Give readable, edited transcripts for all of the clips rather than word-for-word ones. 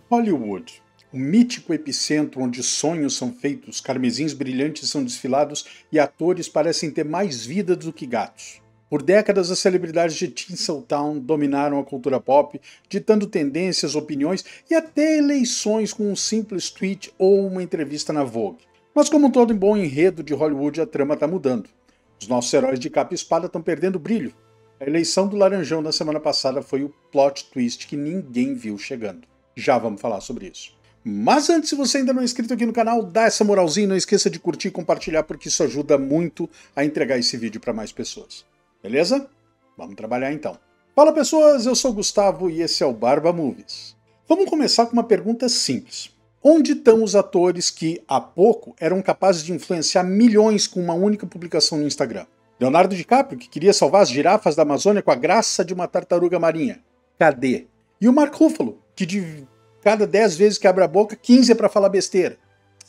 Hollywood, o mítico epicentro onde sonhos são feitos, carmesins brilhantes são desfilados e atores parecem ter mais vida do que gatos. Por décadas, as celebridades de Tinseltown dominaram a cultura pop, ditando tendências, opiniões e até eleições com um simples tweet ou uma entrevista na Vogue. Mas como todo bom enredo de Hollywood, a trama está mudando. Os nossos heróis de capa e espada estão perdendo brilho. A eleição do Laranjão na semana passada foi o plot twist que ninguém viu chegando. Já vamos falar sobre isso. Mas antes, se você ainda não é inscrito aqui no canal, dá essa moralzinha, não esqueça de curtir e compartilhar, porque isso ajuda muito a entregar esse vídeo para mais pessoas. Beleza? Vamos trabalhar então. Fala pessoas, eu sou o Gustavo e esse é o Barba Movies. Vamos começar com uma pergunta simples. Onde estão os atores que, há pouco, eram capazes de influenciar milhões com uma única publicação no Instagram? Leonardo DiCaprio, que queria salvar as girafas da Amazônia com a graça de uma tartaruga marinha. Cadê? E o Mark Ruffalo, que de cada 10 vezes que abre a boca, 15 é para falar besteira.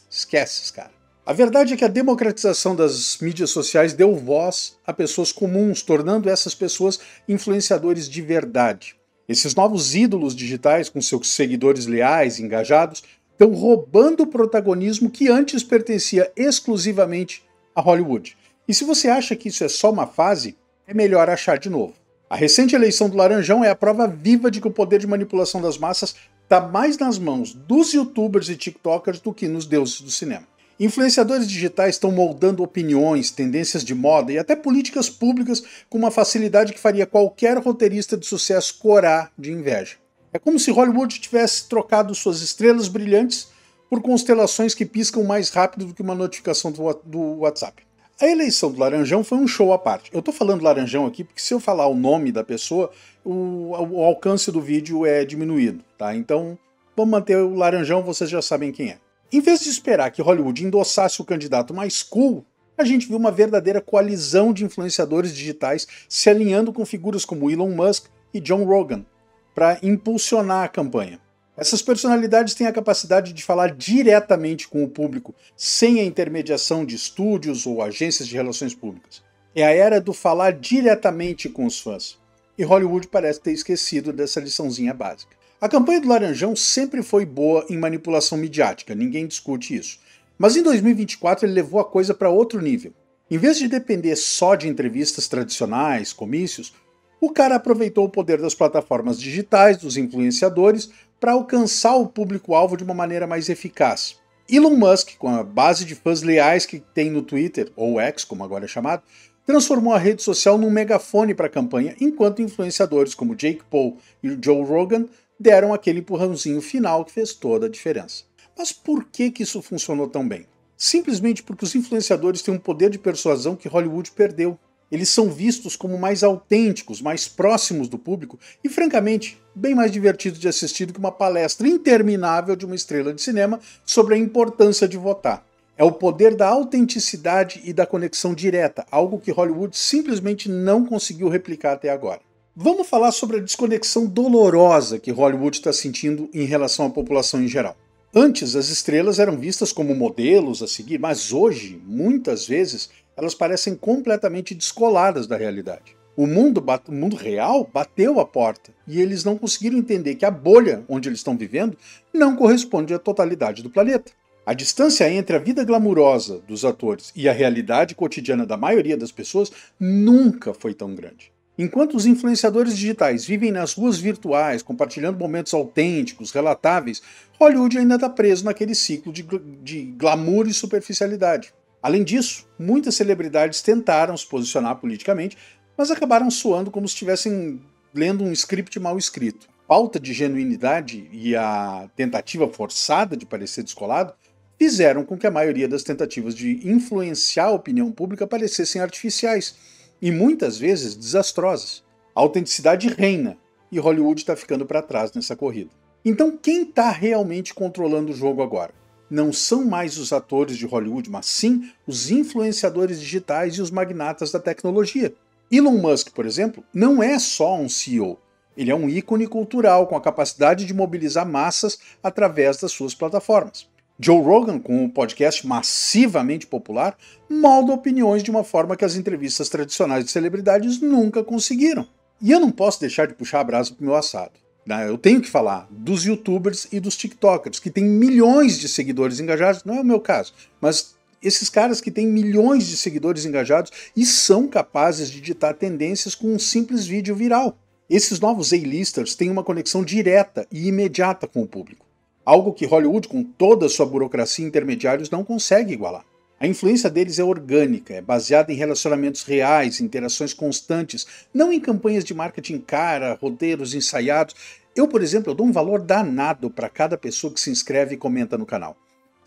Esquece, cara. A verdade é que a democratização das mídias sociais deu voz a pessoas comuns, tornando essas pessoas influenciadores de verdade. Esses novos ídolos digitais, com seus seguidores leais e engajados, estão roubando o protagonismo que antes pertencia exclusivamente a Hollywood. E se você acha que isso é só uma fase, é melhor achar de novo. A recente eleição do Laranjão é a prova viva de que o poder de manipulação das massas está mais nas mãos dos youtubers e tiktokers do que nos deuses do cinema. Influenciadores digitais estão moldando opiniões, tendências de moda e até políticas públicas com uma facilidade que faria qualquer roteirista de sucesso corar de inveja. É como se Hollywood tivesse trocado suas estrelas brilhantes por constelações que piscam mais rápido do que uma notificação do WhatsApp. A eleição do Laranjão foi um show à parte. Eu tô falando Laranjão aqui porque se eu falar o nome da pessoa, o alcance do vídeo é diminuído, tá? Então, vamos manter o Laranjão, vocês já sabem quem é. Em vez de esperar que Hollywood endossasse o candidato mais cool, a gente viu uma verdadeira coalizão de influenciadores digitais se alinhando com figuras como Elon Musk e Joe Rogan para impulsionar a campanha. Essas personalidades têm a capacidade de falar diretamente com o público, sem a intermediação de estúdios ou agências de relações públicas. É a era do falar diretamente com os fãs. E Hollywood parece ter esquecido dessa liçãozinha básica. A campanha do Laranjão sempre foi boa em manipulação midiática, ninguém discute isso. Mas em 2024 ele levou a coisa para outro nível. Em vez de depender só de entrevistas tradicionais, comícios, o cara aproveitou o poder das plataformas digitais, dos influenciadores, para alcançar o público-alvo de uma maneira mais eficaz. Elon Musk, com a base de fãs leais que tem no Twitter, ou X, como agora é chamado, transformou a rede social num megafone para a campanha, enquanto influenciadores como Jake Paul e Joe Rogan deram aquele empurrãozinho final que fez toda a diferença. Mas por que isso funcionou tão bem? Simplesmente porque os influenciadores têm um poder de persuasão que Hollywood perdeu. Eles são vistos como mais autênticos, mais próximos do público e, francamente, bem mais divertidos de assistir do que uma palestra interminável de uma estrela de cinema sobre a importância de votar. É o poder da autenticidade e da conexão direta, algo que Hollywood simplesmente não conseguiu replicar até agora. Vamos falar sobre a desconexão dolorosa que Hollywood está sentindo em relação à população em geral. Antes, as estrelas eram vistas como modelos a seguir, mas hoje, muitas vezes, elas parecem completamente descoladas da realidade. O mundo real bateu a porta e eles não conseguiram entender que a bolha onde eles estão vivendo não corresponde à totalidade do planeta. A distância entre a vida glamurosa dos atores e a realidade cotidiana da maioria das pessoas nunca foi tão grande. Enquanto os influenciadores digitais vivem nas ruas virtuais, compartilhando momentos autênticos, relatáveis, Hollywood ainda está preso naquele ciclo de glamour e superficialidade. Além disso, muitas celebridades tentaram se posicionar politicamente, mas acabaram soando como se estivessem lendo um script mal escrito. A falta de genuinidade e a tentativa forçada de parecer descolado fizeram com que a maioria das tentativas de influenciar a opinião pública parecessem artificiais e muitas vezes desastrosas. A autenticidade reina e Hollywood está ficando para trás nessa corrida. Então quem está realmente controlando o jogo agora? Não são mais os atores de Hollywood, mas sim os influenciadores digitais e os magnatas da tecnologia. Elon Musk, por exemplo, não é só um CEO. Ele é um ícone cultural com a capacidade de mobilizar massas através das suas plataformas. Joe Rogan, com um podcast massivamente popular, molda opiniões de uma forma que as entrevistas tradicionais de celebridades nunca conseguiram. E eu não posso deixar de puxar a brasa pro meu assado. né? Eu tenho que falar dos YouTubers e dos TikTokers, que têm milhões de seguidores engajados, não é o meu caso, mas esses caras que têm milhões de seguidores engajados e são capazes de ditar tendências com um simples vídeo viral. Esses novos A-listers têm uma conexão direta e imediata com o público, algo que Hollywood, com toda a sua burocracia e intermediários, não consegue igualar. A influência deles é orgânica, é baseada em relacionamentos reais, interações constantes, não em campanhas de marketing cara, roteiros ensaiados. Eu, por exemplo, dou um valor danado para cada pessoa que se inscreve e comenta no canal.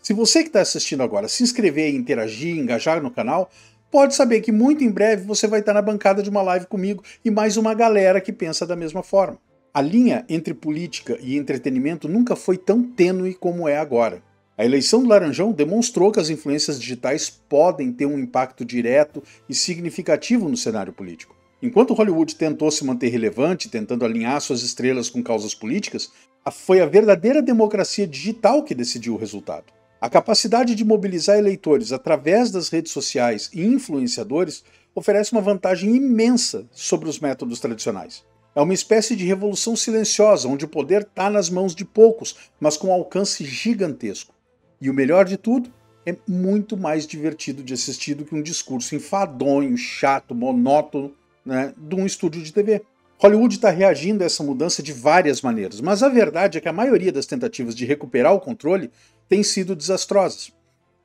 Se você que está assistindo agora se inscrever, interagir, engajar no canal, pode saber que muito em breve você vai estar na bancada de uma live comigo e mais uma galera que pensa da mesma forma. A linha entre política e entretenimento nunca foi tão tênue como é agora. A eleição do Laranjão demonstrou que as influências digitais podem ter um impacto direto e significativo no cenário político. Enquanto Hollywood tentou se manter relevante, tentando alinhar suas estrelas com causas políticas, foi a verdadeira democracia digital que decidiu o resultado. A capacidade de mobilizar eleitores através das redes sociais e influenciadores oferece uma vantagem imensa sobre os métodos tradicionais. É uma espécie de revolução silenciosa, onde o poder está nas mãos de poucos, mas com alcance gigantesco. E o melhor de tudo, é muito mais divertido de assistir do que um discurso enfadonho, chato, monótono, né, de um estúdio de TV. Hollywood está reagindo a essa mudança de várias maneiras, mas a verdade é que a maioria das tentativas de recuperar o controle tem sido desastrosas.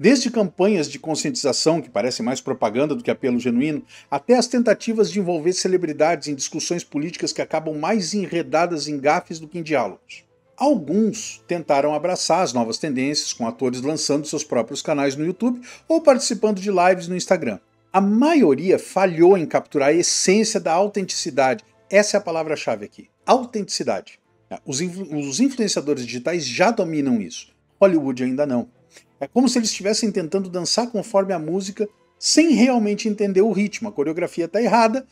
Desde campanhas de conscientização, que parecem mais propaganda do que apelo genuíno, até as tentativas de envolver celebridades em discussões políticas que acabam mais enredadas em gafes do que em diálogos. Alguns tentaram abraçar as novas tendências, com atores lançando seus próprios canais no YouTube ou participando de lives no Instagram. A maioria falhou em capturar a essência da autenticidade. Essa é a palavra-chave aqui. Autenticidade. Os influenciadores digitais já dominam isso. Hollywood ainda não. É como se eles estivessem tentando dançar conforme a música sem realmente entender o ritmo. A coreografia está errada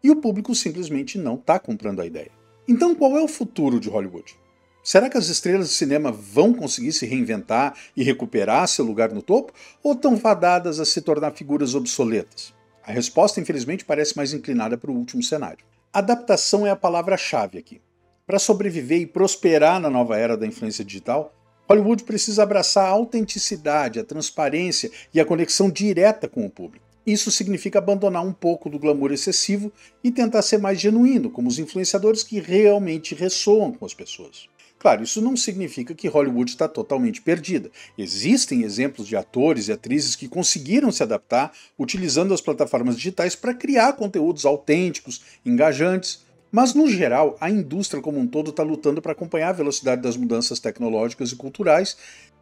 e o público simplesmente não está comprando a ideia. Então qual é o futuro de Hollywood? Será que as estrelas de cinema vão conseguir se reinventar e recuperar seu lugar no topo? Ou estão fadadas a se tornar figuras obsoletas? A resposta, infelizmente, parece mais inclinada para o último cenário. Adaptação é a palavra-chave aqui. Para sobreviver e prosperar na nova era da influência digital, Hollywood precisa abraçar a autenticidade, a transparência e a conexão direta com o público. Isso significa abandonar um pouco do glamour excessivo e tentar ser mais genuíno, como os influenciadores que realmente ressoam com as pessoas. Claro, isso não significa que Hollywood está totalmente perdida. Existem exemplos de atores e atrizes que conseguiram se adaptar utilizando as plataformas digitais para criar conteúdos autênticos, engajantes, mas no geral a indústria como um todo está lutando para acompanhar a velocidade das mudanças tecnológicas e culturais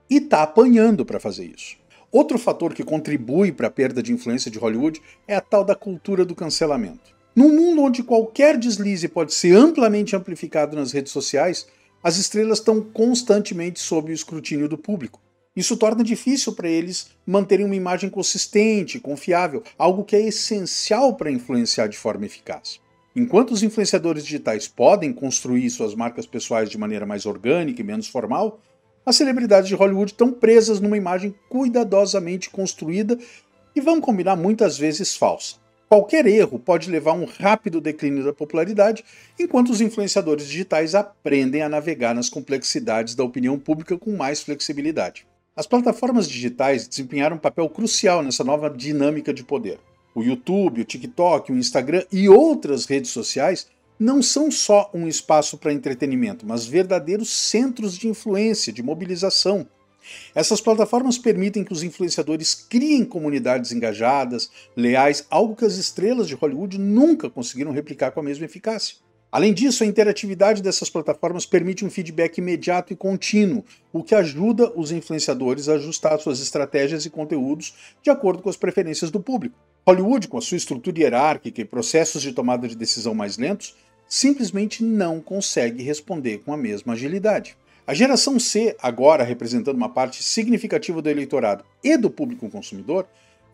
e está apanhando para fazer isso. Outro fator que contribui para a perda de influência de Hollywood é a tal da cultura do cancelamento. Num mundo onde qualquer deslize pode ser amplamente amplificado nas redes sociais, as estrelas estão constantemente sob o escrutínio do público. Isso torna difícil para eles manterem uma imagem consistente, confiável, algo que é essencial para influenciar de forma eficaz. Enquanto os influenciadores digitais podem construir suas marcas pessoais de maneira mais orgânica e menos formal, as celebridades de Hollywood estão presas numa imagem cuidadosamente construída e, vamos combinar, muitas vezes falsa. Qualquer erro pode levar a um rápido declínio da popularidade, enquanto os influenciadores digitais aprendem a navegar nas complexidades da opinião pública com mais flexibilidade. As plataformas digitais desempenharam um papel crucial nessa nova dinâmica de poder. O YouTube, o TikTok, o Instagram e outras redes sociais não são só um espaço para entretenimento, mas verdadeiros centros de influência, de mobilização. Essas plataformas permitem que os influenciadores criem comunidades engajadas, leais, algo que as estrelas de Hollywood nunca conseguiram replicar com a mesma eficácia. Além disso, a interatividade dessas plataformas permite um feedback imediato e contínuo, o que ajuda os influenciadores a ajustar suas estratégias e conteúdos de acordo com as preferências do público. Hollywood, com a sua estrutura hierárquica e processos de tomada de decisão mais lentos, simplesmente não consegue responder com a mesma agilidade. A geração C, agora representando uma parte significativa do eleitorado e do público consumidor,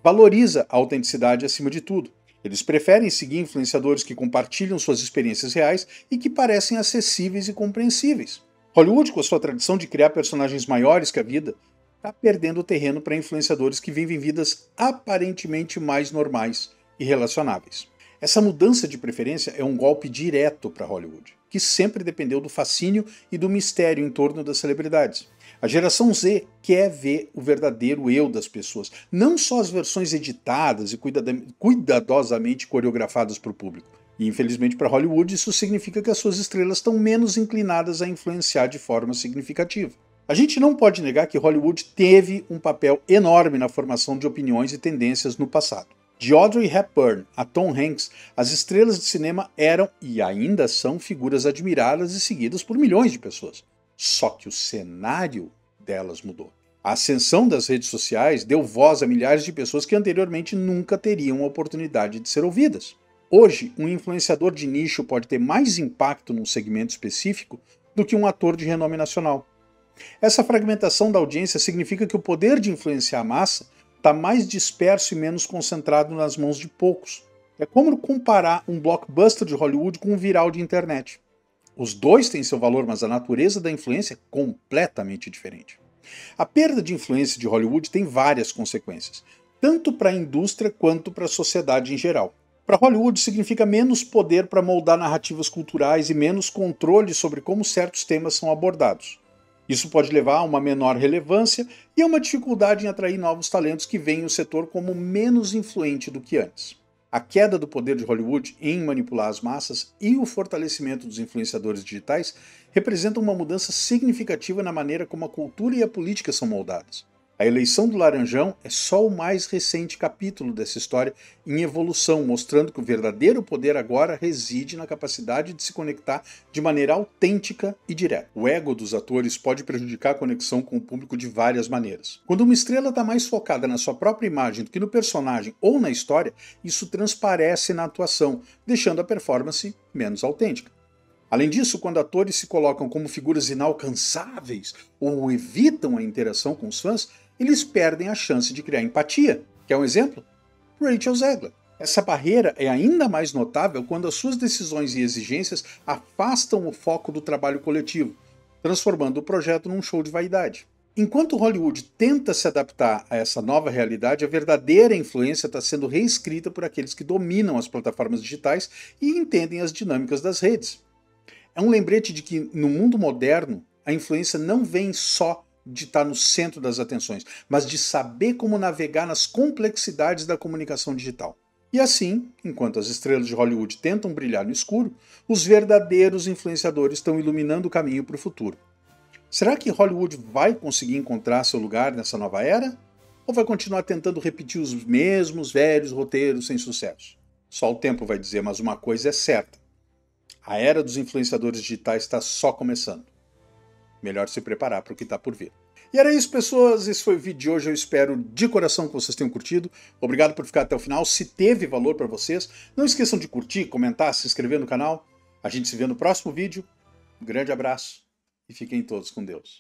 valoriza a autenticidade acima de tudo. Eles preferem seguir influenciadores que compartilham suas experiências reais e que parecem acessíveis e compreensíveis. Hollywood, com a sua tradição de criar personagens maiores que a vida, está perdendo o terreno para influenciadores que vivem vidas aparentemente mais normais e relacionáveis. Essa mudança de preferência é um golpe direto para Hollywood, que sempre dependeu do fascínio e do mistério em torno das celebridades. A geração Z quer ver o verdadeiro eu das pessoas, não só as versões editadas e cuidadosamente coreografadas para o público. E infelizmente para Hollywood isso significa que as suas estrelas estão menos inclinadas a influenciar de forma significativa. A gente não pode negar que Hollywood teve um papel enorme na formação de opiniões e tendências no passado. De Audrey Hepburn a Tom Hanks, as estrelas de cinema eram e ainda são figuras admiradas e seguidas por milhões de pessoas. Só que o cenário delas mudou. A ascensão das redes sociais deu voz a milhares de pessoas que anteriormente nunca teriam a oportunidade de ser ouvidas. Hoje, um influenciador de nicho pode ter mais impacto num segmento específico do que um ator de renome nacional. Essa fragmentação da audiência significa que o poder de influenciar a massa está mais disperso e menos concentrado nas mãos de poucos. É como comparar um blockbuster de Hollywood com um viral de internet. Os dois têm seu valor, mas a natureza da influência é completamente diferente. A perda de influência de Hollywood tem várias consequências, tanto para a indústria quanto para a sociedade em geral. Para Hollywood significa menos poder para moldar narrativas culturais e menos controle sobre como certos temas são abordados. Isso pode levar a uma menor relevância e a uma dificuldade em atrair novos talentos que veem o setor como menos influente do que antes. A queda do poder de Hollywood em manipular as massas e o fortalecimento dos influenciadores digitais representam uma mudança significativa na maneira como a cultura e a política são moldadas. A eleição do Laranjão é só o mais recente capítulo dessa história em evolução, mostrando que o verdadeiro poder agora reside na capacidade de se conectar de maneira autêntica e direta. O ego dos atores pode prejudicar a conexão com o público de várias maneiras. Quando uma estrela está mais focada na sua própria imagem do que no personagem ou na história, isso transparece na atuação, deixando a performance menos autêntica. Além disso, quando atores se colocam como figuras inalcançáveis ou evitam a interação com os fãs, eles perdem a chance de criar empatia. Quer um exemplo? Rachel Zegler. Essa barreira é ainda mais notável quando as suas decisões e exigências afastam o foco do trabalho coletivo, transformando o projeto num show de vaidade. Enquanto Hollywood tenta se adaptar a essa nova realidade, a verdadeira influência está sendo reescrita por aqueles que dominam as plataformas digitais e entendem as dinâmicas das redes. É um lembrete de que, no mundo moderno, a influência não vem só de estar no centro das atenções, mas de saber como navegar nas complexidades da comunicação digital. E assim, enquanto as estrelas de Hollywood tentam brilhar no escuro, os verdadeiros influenciadores estão iluminando o caminho para o futuro. Será que Hollywood vai conseguir encontrar seu lugar nessa nova era? Ou vai continuar tentando repetir os mesmos velhos roteiros sem sucesso? Só o tempo vai dizer, mas uma coisa é certa. A era dos influenciadores digitais está só começando. Melhor se preparar para o que está por vir. E era isso, pessoas. Esse foi o vídeo de hoje. Eu espero de coração que vocês tenham curtido. Obrigado por ficar até o final. Se teve valor para vocês, não esqueçam de curtir, comentar, se inscrever no canal. A gente se vê no próximo vídeo. Um grande abraço e fiquem todos com Deus.